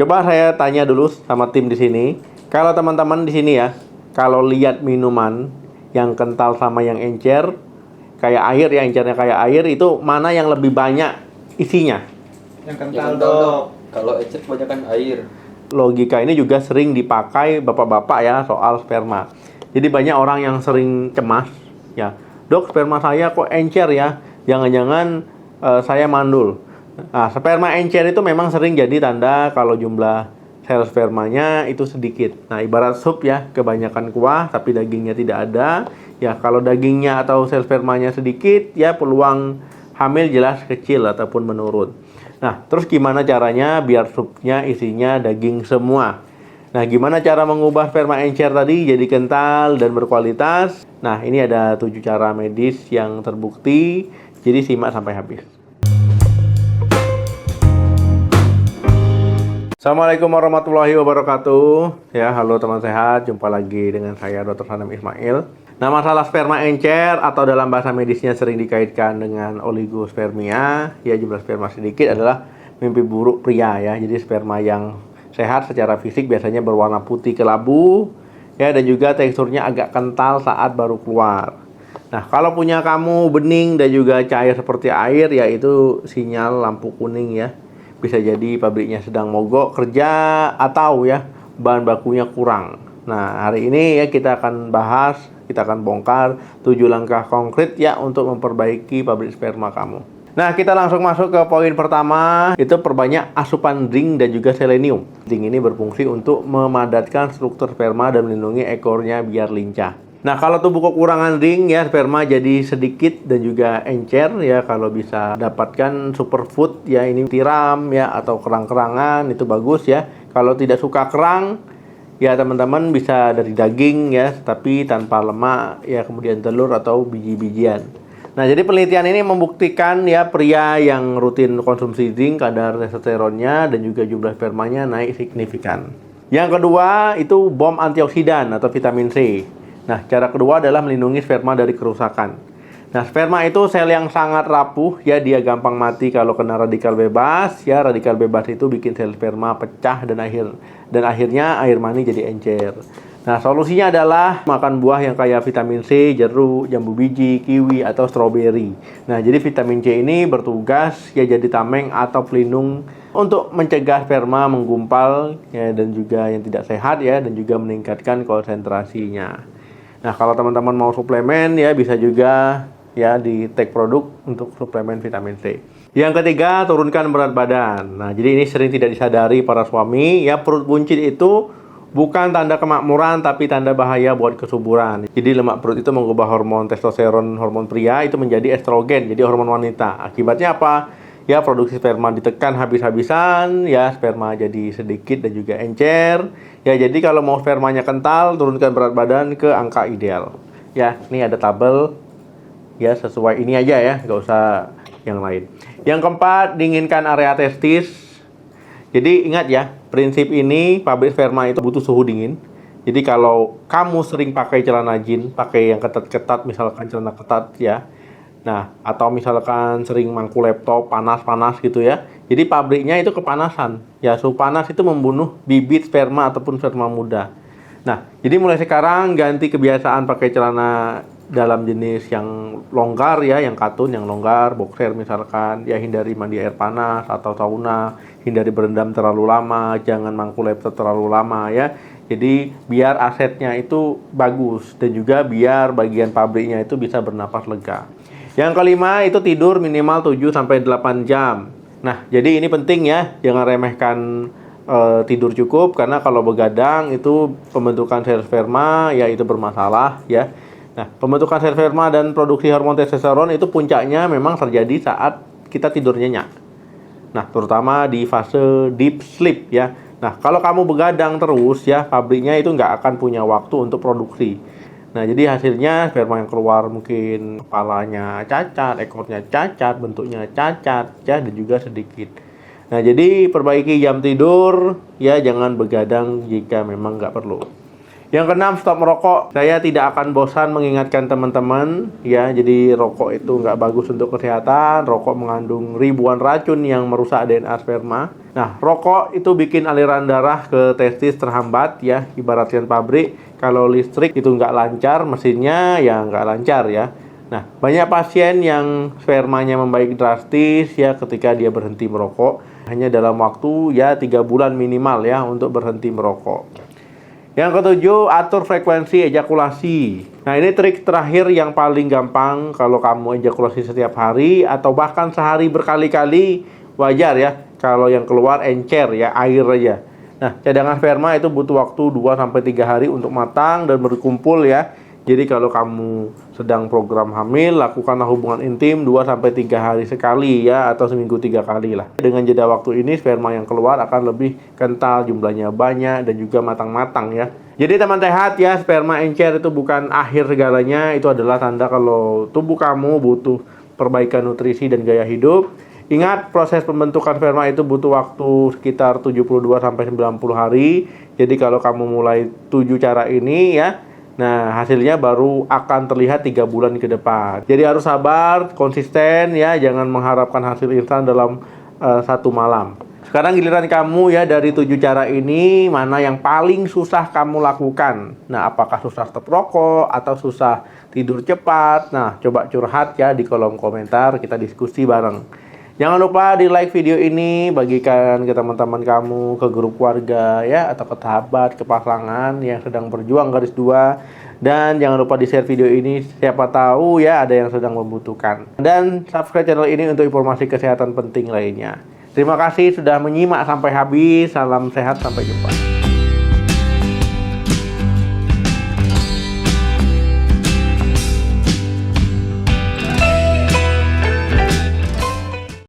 Coba saya tanya dulu sama tim di sini. Kalau teman-teman di sini ya, kalau lihat minuman yang kental sama yang encer, kayak air ya, encernya kayak air, itu mana yang lebih banyak isinya? Yang kental dok. Kalau encer kebanyakan air. Logika ini juga sering dipakai bapak-bapak ya soal sperma. Jadi banyak orang yang sering cemas ya, dok sperma saya kok encer ya, jangan-jangan saya mandul. Nah, sperma encer itu memang sering jadi tanda kalau jumlah sel spermanya itu sedikit. Nah, ibarat sup ya, kebanyakan kuah tapi dagingnya tidak ada. Ya, kalau dagingnya atau sel spermanya sedikit, ya peluang hamil jelas kecil ataupun menurun. Nah, terus gimana caranya biar supnya isinya daging semua? Nah, gimana cara mengubah sperma encer tadi jadi kental dan berkualitas? Nah, ini ada 7 cara medis yang terbukti. Jadi simak sampai habis. Assalamualaikum warahmatullahi wabarakatuh. Ya, halo teman sehat. Jumpa lagi dengan saya Dr. Sanam Ismail. Nah, masalah sperma encer atau dalam bahasa medisnya sering dikaitkan dengan oligospermia, ya jumlah sperma sedikit adalah mimpi buruk pria ya. Jadi sperma yang sehat secara fisik biasanya berwarna putih kelabu ya, dan juga teksturnya agak kental saat baru keluar. Nah, kalau punya kamu bening dan juga cair seperti air, ya itu sinyal lampu kuning ya. Bisa jadi pabriknya sedang mogok kerja atau ya bahan bakunya kurang. Nah, hari ini ya kita akan bongkar 7 langkah konkret ya untuk memperbaiki pabrik sperma kamu. Nah, kita langsung masuk ke poin pertama, itu perbanyak asupan zinc dan juga selenium. Zinc ini berfungsi untuk memadatkan struktur sperma dan melindungi ekornya biar lincah. Nah, kalau tubuh kekurangan zinc ya, sperma jadi sedikit dan juga encer ya. Kalau bisa dapatkan superfood ya, ini tiram ya atau kerang-kerangan itu bagus ya. Kalau tidak suka kerang ya, teman-teman bisa dari daging ya, tapi tanpa lemak ya, kemudian telur atau biji-bijian. Nah, jadi penelitian ini membuktikan ya pria yang rutin konsumsi zinc, kadar testosteronnya dan juga jumlah spermanya naik signifikan. Yang kedua itu bom antioksidan atau vitamin C. Nah, cara kedua adalah melindungi sperma dari kerusakan. Nah, sperma itu sel yang sangat rapuh ya, dia gampang mati kalau kena radikal bebas ya. Radikal bebas itu bikin sel sperma pecah dan akhirnya air mani jadi encer. Nah, solusinya adalah makan buah yang kaya vitamin C, jeruk, jambu biji, kiwi atau stroberi. Nah, jadi vitamin C ini bertugas ya jadi tameng atau pelindung untuk mencegah sperma menggumpal ya, dan juga yang tidak sehat ya, dan juga meningkatkan konsentrasinya. Nah, kalau teman-teman mau suplemen ya bisa juga ya di tag produk untuk suplemen vitamin C. Yang ketiga, turunkan berat badan. Nah, jadi ini sering tidak disadari para suami ya, perut buncit itu bukan tanda kemakmuran tapi tanda bahaya buat kesuburan. Jadi lemak perut itu mengubah hormon testosteron, hormon pria itu menjadi estrogen, jadi hormon wanita. Akibatnya apa? Ya produksi sperma ditekan habis-habisan, ya sperma jadi sedikit dan juga encer. Ya jadi kalau mau spermanya kental, turunkan berat badan ke angka ideal. Ya, ini ada tabel. Ya sesuai ini aja ya, nggak usah yang lain. Yang keempat, dinginkan area testis. Jadi ingat ya, prinsip ini pabrik sperma itu butuh suhu dingin. Jadi kalau kamu sering pakai celana jeans, pakai yang ketat-ketat, misalkan celana ketat ya. Nah, atau misalkan sering mangku laptop panas-panas gitu ya. Jadi pabriknya itu kepanasan. Ya, suhu panas itu membunuh bibit sperma ataupun sperma muda. Nah, jadi mulai sekarang ganti kebiasaan pakai celana dalam jenis yang longgar ya, yang katun, yang longgar, boxer misalkan. Ya, hindari mandi air panas atau sauna, hindari berendam terlalu lama, jangan mangku laptop terlalu lama ya. Jadi biar asetnya itu bagus dan juga biar bagian pabriknya itu bisa bernapas lega. Yang kelima itu tidur minimal 7-8 jam. Nah, jadi ini penting ya, jangan remehkan tidur cukup, karena kalau begadang itu pembentukan sel sperma ya itu bermasalah ya. Nah, pembentukan sel sperma dan produksi hormon testosteron itu puncaknya memang terjadi saat kita tidur nyenyak. Nah, terutama di fase deep sleep ya. Nah, kalau kamu begadang terus ya, pabriknya itu nggak akan punya waktu untuk produksi. Nah, jadi hasilnya sperma yang keluar mungkin kepalanya cacat, ekornya cacat, bentuknya cacat ya, dan juga sedikit. Nah, jadi perbaiki jam tidur ya, jangan begadang jika memang nggak perlu. Yang keenam, stop merokok. Saya tidak akan bosan mengingatkan teman-teman ya, jadi rokok itu nggak bagus untuk kesehatan. Rokok mengandung ribuan racun yang merusak DNA sperma. Nah, rokok itu bikin aliran darah ke testis terhambat ya, ibaratkan pabrik. Kalau listrik itu nggak lancar, mesinnya ya nggak lancar ya. Nah, banyak pasien yang spermanya membaik drastis ya ketika dia berhenti merokok. Hanya dalam waktu ya 3 bulan minimal ya untuk berhenti merokok. Yang ketujuh, atur frekuensi ejakulasi. Nah, ini trik terakhir yang paling gampang. Kalau kamu ejakulasi setiap hari atau bahkan sehari berkali-kali, wajar ya kalau yang keluar encer ya, air aja. Nah, cadangan sperma itu butuh waktu 2-3 hari untuk matang dan berkumpul ya. Jadi kalau kamu sedang program hamil, lakukanlah hubungan intim 2-3 hari sekali ya, atau seminggu 3 kali lah. Dengan jeda waktu ini, sperma yang keluar akan lebih kental, jumlahnya banyak, dan juga matang-matang ya. Jadi teman sehat ya, sperma encer itu bukan akhir segalanya, itu adalah tanda kalau tubuh kamu butuh perbaikan nutrisi dan gaya hidup. Ingat, proses pembentukan sperma itu butuh waktu sekitar 72-90 hari. Jadi kalau kamu mulai 7 cara ini ya, nah, hasilnya baru akan terlihat 3 bulan ke depan. Jadi harus sabar, konsisten ya, jangan mengharapkan hasil instan dalam 1 malam. Sekarang giliran kamu ya, dari 7 cara ini, mana yang paling susah kamu lakukan? Nah, apakah susah stop rokok atau susah tidur cepat? Nah, coba curhat ya di kolom komentar, kita diskusi bareng. Jangan lupa di like video ini, bagikan ke teman-teman kamu, ke grup keluarga ya, atau ke sahabat, ke pasangan yang sedang berjuang garis 2. Dan jangan lupa di share video ini, siapa tahu ya ada yang sedang membutuhkan. Dan subscribe channel ini untuk informasi kesehatan penting lainnya. Terima kasih sudah menyimak sampai habis. Salam sehat, sampai jumpa.